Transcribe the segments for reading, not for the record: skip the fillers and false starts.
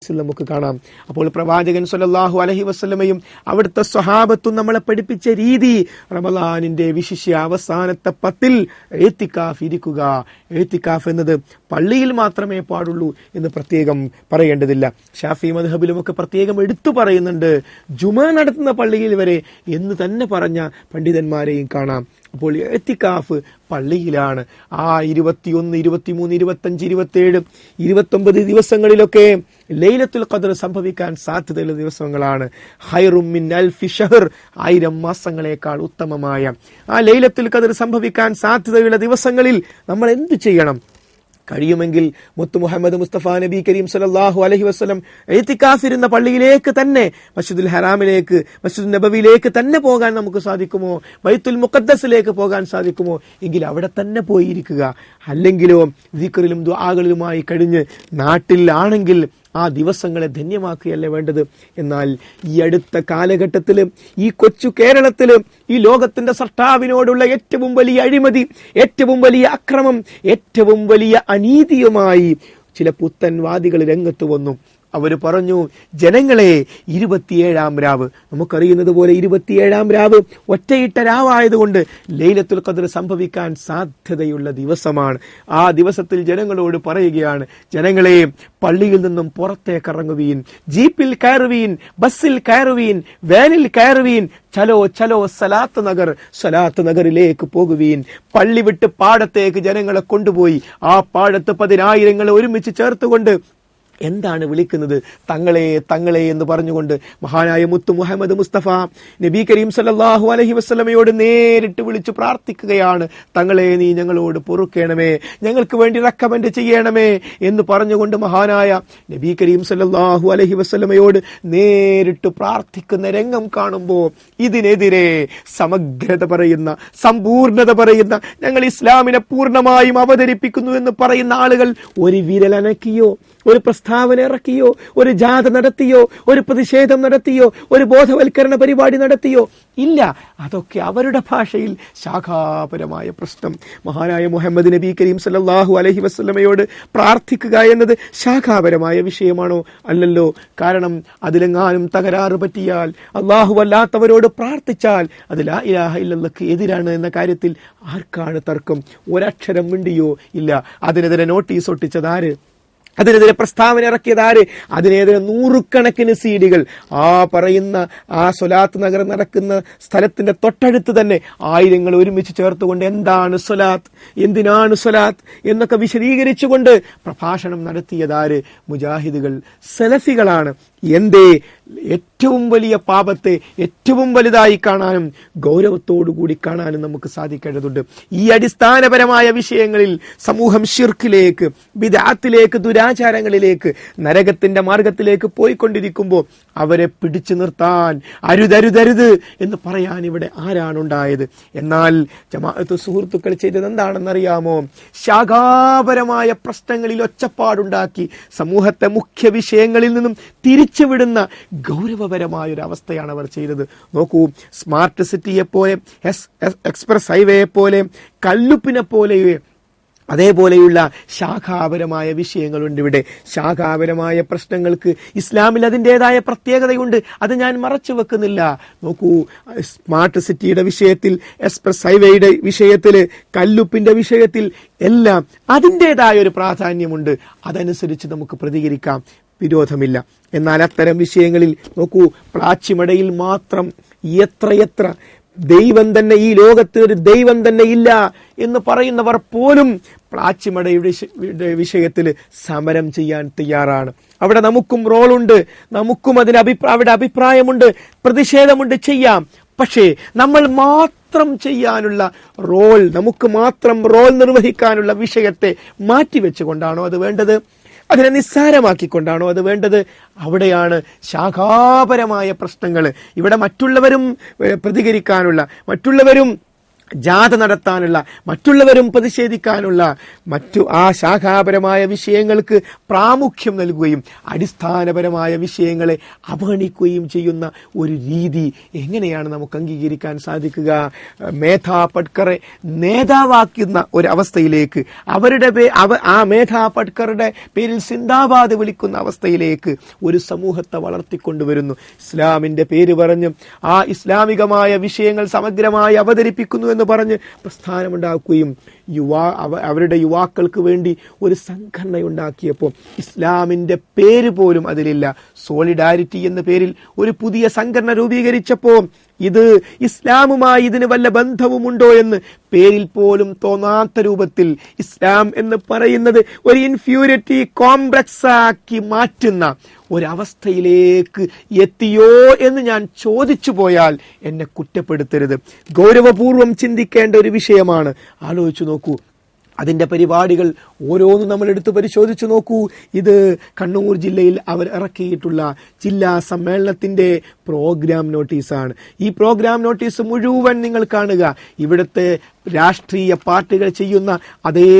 നമുക്ക് കാണാം. അപ്പോൾ പ്രവാചകൻ സ്വല്ലല്ലാഹു അലൈഹി വസല്ലമയും അവിടുത്തെ സ്വഹാബത്തും നമ്മളെ പഠിപ്പിച്ച രീതി റമളാനിന്റെ വിശിഷ്യ അവസാനത്തെ 10 ഇഅ്തികാഫ് ഇരിക്കുക. ഇഅ്തികാഫ് എന്നത് പള്ളിയിൽ മാത്രമേ പാടുള്ളൂ എന്ന് പ്രത്യേകം പറയേണ്ടതില്ല. ഷാഫി മദ്ഹബിലുമൊക്കെ പ്രത്യേകം എടുത്തു പറയുന്നുണ്ട്. ജുമാ നടത്തുന്ന പള്ളിയിൽ വരെ എന്ന് തന്നെ പറഞ്ഞ പണ്ഡിതന്മാരെയും കാണാം. അപ്പോൾ ഇഅ്തികാഫ് പള്ളിയിലാണ്. ആ 21, 23, 25, 27, 29 ദിവസങ്ങളിലൊക്കെ ലൈലത്തുൽ ഖദ്ർ സംഭവിക്കാൻ സാധ്യതയുള്ള ദിവസങ്ങളാണ്. ഖൈറും മിൻ അൽഫി ഷഹർ, 1000 മാസങ്ങളെക്കാൾ ഉത്തമമായ ആ ലൈലത്തുൽ ഖദ്ർ സംഭവിക്കാൻ സാധ്യതയുള്ള ദിവസങ്ങളിൽ നമ്മൾ എന്ത് ചെയ്യണം? കഴിയുമെങ്കിൽ മുത്തു മുഹമ്മദ് മുസ്തഫ നബി കരീം സല്ലല്ലാഹു അലൈഹി വസല്ലം ഇഅ്തികാഫിരുന്ന പള്ളിയിലേക്ക് തന്നെ, മസ്ജിദുൽ ഹറാമിലേക്ക്, മസ്ജിദുൻ നബവിയിലേക്ക് തന്നെ പോകാൻ നമുക്ക് സാധിക്കുമോ? ബൈത്തുൽ മുഖദ്ദസിലേക്ക് പോകാൻ സാധിക്കുമോ? എങ്കിൽ അവിടെ തന്നെ പോയിരിക്കുക. അല്ലെങ്കിലോ ദിക്റിലും ദുആകളിലുമായി കഴിഞ്ഞ് നാട്ടിലാണെങ്കിൽ ആ ദിവസങ്ങളെ ധന്യമാക്കുകയല്ലേ വേണ്ടത്. എന്നാൽ ഈ അടുത്ത കാലഘട്ടത്തിൽ, ഈ കൊച്ചു കേരളത്തിൽ, ഈ ലോകത്തിന്റെ സൃഷ്ടാവിനോടുള്ള ഏറ്റവും വലിയ അഴിമതി, ഏറ്റവും വലിയ അക്രമം, ഏറ്റവും വലിയ അനീതിയുമായി ചില പുത്തൻവാദികൾ രംഗത്ത് വന്നു. അവർ പറഞ്ഞു, ജനങ്ങളെ 27-ാം രാവ്, നമുക്കറിയുന്നത് പോലെ 27-ാം രാവ് ഒറ്റയിട്ട രാവായതുകൊണ്ട് ലൈലത്തുൽ ഖദ്ർ സംഭവിക്കാൻ സാധ്യതയുള്ള ദിവസമാണ്. ആ ദിവസത്തിൽ ജനങ്ങളോട് പറയുകയാണ്, ജനങ്ങളെ പള്ളിയിൽ നിന്നും പുറത്തേക്ക് ഇറങ്ങുവീൻ, ജീപ്പിൽ കയറുവീൻ, ബസ്സിൽ കയറുവീൻ, വാനിൽ കയറുവീൻ, ചലോ ചലോ സലാത്ത് നഗറിലേക്ക് പോകുവീൻ. പള്ളി വിട്ട് പാടത്തേക്ക് ജനങ്ങളെ കൊണ്ടുപോയി ആ പാടത്ത് 10,000 ഒരുമിച്ച് ചേർത്തുകൊണ്ട് എന്താണ് വിളിക്കുന്നത്? തങ്ങളെ തങ്ങളെ എന്ന് പറഞ്ഞുകൊണ്ട് മഹാനായ മുത്തു മുഹമ്മദ് മുസ്തഫ നബി കരീം സല്ലല്ലാഹു അലൈഹി വസല്ലമയോട് നേരിട്ട് വിളിച്ചു പ്രാർത്ഥിക്കുകയാണ്. തങ്ങളെ നീ ഞങ്ങളോട് പൊറുക്കണമേ, ഞങ്ങൾക്ക് വേണ്ടി റെക്കമെൻഡ് ചെയ്യണമേ എന്ന് പറഞ്ഞുകൊണ്ട് മഹാനായ നബി കരീം സല്ലല്ലാഹു അലൈഹി വസല്ലമയോട് നേരിട്ട് പ്രാർത്ഥിക്കുന്ന രംഗം കാണുമ്പോൾ ഇതിനെതിരെ സമഗ്രത പറയുന്ന, സമ്പൂർണത പറയുന്ന, ഞങ്ങൾ ഇസ്ലാമിനെ പൂർണ്ണമായും അവതരിപ്പിക്കുന്നു എന്ന് പറയുന്ന ആളുകൾ ഒരു വിരലനക്കിയോ, ഒരു പ്രസ്താവന ഇറക്കിയോ, ഒരു ജാഥ നടത്തിയോ, ഒരു പ്രതിഷേധം നടത്തിയോ, ഒരു ബോധവൽക്കരണ പരിപാടി നടത്തിയോ? ഇല്ല. അതൊക്കെ അവരുടെ ഭാഷയിൽ ശാഖാപരമായ പ്രശ്നം. മഹാനായ മുഹമ്മദ് നബി കരീം സല്ലല്ലാഹു അലൈഹി വസല്ലമയോട് പ്രാർത്ഥിക്കുക എന്നത് ശാഖാപരമായ വിഷയമാണോ? അല്ലല്ലോ. കാരണം അതിലെങ്ങാനും തകരാറ് പറ്റിയാൽ, അല്ലാഹു അല്ലാത്തവരോട് പ്രാർത്ഥിച്ചാൽ അത് ലാ ഇലാഹ ഇല്ലല്ലാഹ്ക്ക് എതിരാണ് എന്ന കാര്യത്തിൽ ആർക്കാണ് തർക്കം? ഒരക്ഷരം മിണ്ടിയോ? ഇല്ല. അതിനെതിരെ നോട്ടീസ് ഒട്ടിച്ചതാര്? അതിനെതിരെ പ്രസ്താവന ഇറക്കിയതാര്? അതിനെതിരെ 100 സീഡികൾ ആ പറയുന്ന ആ സ്വലാത്ത് നഗർ നടക്കുന്ന സ്ഥലത്തിന്റെ തൊട്ടടുത്ത് തന്നെ 1000 ഒരുമിച്ച് ചേർത്തുകൊണ്ട് എന്താണ് സ്വലാത്ത്, എന്തിനാണ് സ്വലാത്ത് എന്നൊക്കെ വിശദീകരിച്ചുകൊണ്ട് പ്രഭാഷണം നടത്തിയതാര്? മുജാഹിദുകൾ, സലഫികളാണ്. എന്തേ? ഏറ്റവും വലിയ പാപത്തെ ഏറ്റവും വലുതായി കാണാനും ഗൗരവത്തോടുകൂടി കാണാനും നമുക്ക് സാധിക്കേണ്ടതുണ്ട്. ഈ അടിസ്ഥാനപരമായ വിഷയങ്ങളിൽ സമൂഹം ശിർക്കിലേക്ക്, ബിദ്അത്തിലേക്ക്, ദുരാചാരങ്ങളിലേക്ക്, നരകത്തിന്റെ മാർഗത്തിലേക്ക് പോയിക്കൊണ്ടിരിക്കുമ്പോൾ അവരെ പിടിച്ചു നിർത്താൻ അരുതരുതരുത് എന്ന് പറയാൻ ഇവിടെ ആരാണുണ്ടായത്? എന്നാൽ ജമാഅത്ത് സുഹൃത്തുക്കൾ ചെയ്തത് എന്താണെന്നറിയാമോ? ശാഖാപരമായ പ്രശ്നങ്ങളിൽ ഒച്ചപ്പാടുണ്ടാക്കി സമൂഹത്തെ മുഖ്യ വിഷയങ്ങളിൽ നിന്നും തിരിച്ചുവിടുന്ന ഗൗരവപരമായ ഒരു അവസ്ഥയാണ് അവർ ചെയ്തത്. നോക്കൂ, സ്മാർട്ട് സിറ്റിയെ പോലെ, എക്സ്പ്രസ് ഹൈവേയെ പോലെ, കല്ലുപ്പിനെ പോലെ, അതേപോലെയുള്ള ശാഖാപരമായ വിഷയങ്ങളുണ്ട്. ഇവിടെ ശാഖാപരമായ പ്രശ്നങ്ങൾക്ക് ഇസ്ലാമിൽ അതിൻ്റെതായ പ്രത്യേകതയുണ്ട്. അത് ഞാൻ മറച്ചു വെക്കുന്നില്ല. നോക്കൂ, സ്മാർട്ട് സിറ്റിയുടെ വിഷയത്തിൽ, എക്സ്പ്രസ് ഹൈവേയുടെ വിഷയത്തിൽ, കല്ലുപ്പിന്റെ വിഷയത്തിൽ എല്ലാം അതിൻ്റെതായ ഒരു പ്രാധാന്യമുണ്ട്. അതനുസരിച്ച് നമുക്ക് പ്രതികരിക്കാം, വിരോധമില്ല. എന്നാൽ അത്തരം വിഷയങ്ങളിൽ നോക്കൂ, പ്ലാച്ചിമടയിൽ മാത്രം എത്രയെത്ര ദൈവം തന്നെ, ഈ ലോകത്ത് ഒരു ദൈവം തന്നെ ഇല്ല എന്ന് പറയുന്നവർ പോലും പ്ലാച്ചിമടയുടെ വിഷയത്തിൽ സമരം ചെയ്യാൻ തയ്യാറാണ്. അവിടെ നമുക്കും റോളുണ്ട്, നമുക്കും അവിടെ അഭിപ്രായമുണ്ട്, പ്രതിഷേധമുണ്ട്, ചെയ്യാം. പക്ഷേ നമ്മൾ മാത്രം ചെയ്യാനുള്ള റോൾ, നമുക്ക് മാത്രം റോൾ നിർവഹിക്കാനുള്ള വിഷയത്തെ മാറ്റിവെച്ചുകൊണ്ടാണോ അത് വേണ്ടത്? അതിനെ നിസ്സാരമാക്കിക്കൊണ്ടാണോ അത് വേണ്ടത്? അവിടെയാണ് ശാഖാപരമായ പ്രശ്നങ്ങൾ. ഇവിടെ മറ്റുള്ളവരും പ്രതികരിക്കാനുള്ള, മറ്റുള്ളവരും ജാഥ നടത്താനുള്ള, മറ്റുള്ളവരും പ്രതിഷേധിക്കാനുള്ള മറ്റു ആ ശാഖാപരമായ വിഷയങ്ങൾക്ക് പ്രാമുഖ്യം നൽകുകയും അടിസ്ഥാനപരമായ വിഷയങ്ങളെ അവഗണിക്കുകയും ചെയ്യുന്ന ഒരു രീതി എങ്ങനെയാണ് നമുക്ക് അംഗീകരിക്കാൻ സാധിക്കുക? മേധാ പട്കറെ നേതാവാക്കുന്ന ഒരവസ്ഥയിലേക്ക്, ആ മേധാ പട്കറുടെ പേരിൽ സിന്ദാബാദ് വിളിക്കുന്ന അവസ്ഥയിലേക്ക് ഒരു സമൂഹത്തെ വളർത്തിക്കൊണ്ടുവരുന്നു. ഇസ്ലാമിന്റെ പേര് പറഞ്ഞ് ആ ഇസ്ലാമികമായ വിഷയങ്ങൾ സമഗ്രമായി അവതരിപ്പിക്കുന്നു എന്ന് പറഞ്ഞ് പ്രസ്ഥാനമുണ്ടാക്കുകയും അവരുടെ യുവാക്കൾക്ക് വേണ്ടി ഒരു സംഘടനയുണ്ടാക്കിയപ്പോൾ ഇസ്ലാമിന്റെ പേര് പോലും അതിലില്ല. സോളിഡാരിറ്റി എന്ന പേരിൽ ഒരു പുതിയ സംഘടന രൂപീകരിച്ചപ്പോൾ ഇത് ഇസ്ലാമുമായി ഇതിന് വല്ല ബന്ധവുമുണ്ടോ എന്ന് പേരിൽ പോലും തോന്നാത്ത രൂപത്തിൽ ഇസ്ലാം എന്ന് പറയുന്നത് ഒരു ഇൻഫ്യൂരിറ്റി കോംപ്ലക്സ് ആക്കി മാറ്റുന്ന ഒരവസ്ഥയിലേക്ക് എത്തിയോ എന്ന് ഞാൻ ചോദിച്ചു പോയാൽ എന്നെ കുറ്റപ്പെടുത്തരുത്. ഗൗരവപൂർവം ചിന്തിക്കേണ്ട ഒരു വിഷയമാണ്. ആലോചിച്ചു നോക്കൂ, അതിന്റെ പരിപാടികൾ ഓരോന്നും നമ്മൾ എടുത്ത് പരിശോധിച്ചു നോക്കൂ. ഇത് കണ്ണൂർ ജില്ലയിൽ അവർ ഇറക്കിയിട്ടുള്ള ജില്ലാ സമ്മേളനത്തിന്റെ പ്രോഗ്രാം നോട്ടീസാണ്. ഈ പ്രോഗ്രാം നോട്ടീസ് മുഴുവൻ നിങ്ങൾ കാണുക. ഇവിടുത്തെ രാഷ്ട്രീയ പാർട്ടികൾ ചെയ്യുന്ന അതേ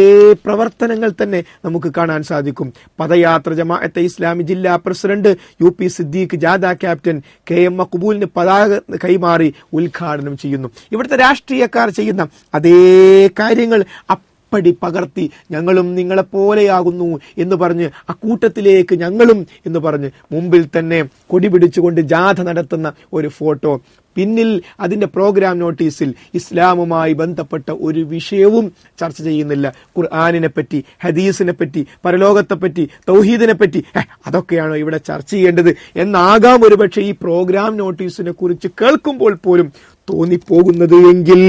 പ്രവർത്തനങ്ങൾ തന്നെ നമുക്ക് കാണാൻ സാധിക്കും. പദയാത്ര ജമാഅത്തെ ഇസ്ലാമി ജില്ലാ പ്രസിഡന്റ് UP സിദ്ദീഖ് ജാഥ ക്യാപ്റ്റൻ KM മഖ്ബൂലിന് പതാക കൈമാറി ഉദ്ഘാടനം ചെയ്യുന്നു. ഇവിടുത്തെ രാഷ്ട്രീയക്കാർ ചെയ്യുന്ന അതേ കാര്യങ്ങൾ പടി പകർത്തി ഞങ്ങളും നിങ്ങളെപ്പോലെയാകുന്നു എന്ന് പറഞ്ഞ് അക്കൂട്ടത്തിലേക്ക് ഞങ്ങളും എന്ന് പറഞ്ഞ് മുമ്പിൽ തന്നെ കൊടി പിടിച്ചുകൊണ്ട് ജാഥ നടത്തുന്ന ഒരു ഫോട്ടോ. പിന്നിൽ അതിന്റെ പ്രോഗ്രാം നോട്ടീസിൽ ഇസ്ലാമുമായി ബന്ധപ്പെട്ട ഒരു വിഷയവും ചർച്ച ചെയ്യുന്നില്ല. ഖുർആനിനെ പറ്റി, ഹദീസിനെ പറ്റി, പരലോകത്തെ പറ്റി, തൗഹീദിനെ പറ്റി അതൊക്കെയാണോ ഇവിടെ ചർച്ച ചെയ്യേണ്ടത് എന്നാകാം ഒരുപക്ഷെ ഈ പ്രോഗ്രാം നോട്ടീസിനെ കുറിച്ച് കേൾക്കുമ്പോൾ പോലും തോന്നിപ്പോകുന്നത് എങ്കിൽ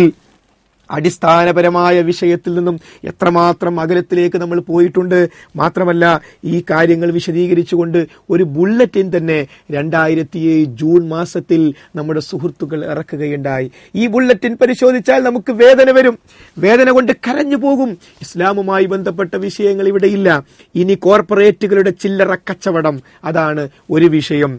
അടിസ്ഥാനപരമായ വിഷയത്തിൽ നിന്നും എത്രമാത്രം അകലത്തിലേക്ക് നമ്മൾ പോയിട്ടുണ്ട്. മാത്രമല്ല ഈ കാര്യങ്ങൾ വിശദീകരിച്ചുകൊണ്ട് ഒരു ബുള്ളറ്റിൻ തന്നെ 2007 ജൂൺ മാസത്തിൽ നമ്മുടെ സുഹൃത്തുക്കൾ ഇറക്കുകയുണ്ടായി. ഈ ബുള്ളറ്റിൻ പരിശോധിച്ചാൽ നമുക്ക് വേദന വരും, വേദന കൊണ്ട് കരഞ്ഞു പോകും. ഇസ്ലാമുമായി ബന്ധപ്പെട്ട വിഷയങ്ങൾ ഇവിടെയില്ല. ഇനി കോർപ്പറേറ്റുകളുടെ ചില്ലറ കച്ചവടം, അതാണ് ഒരു വിഷയം.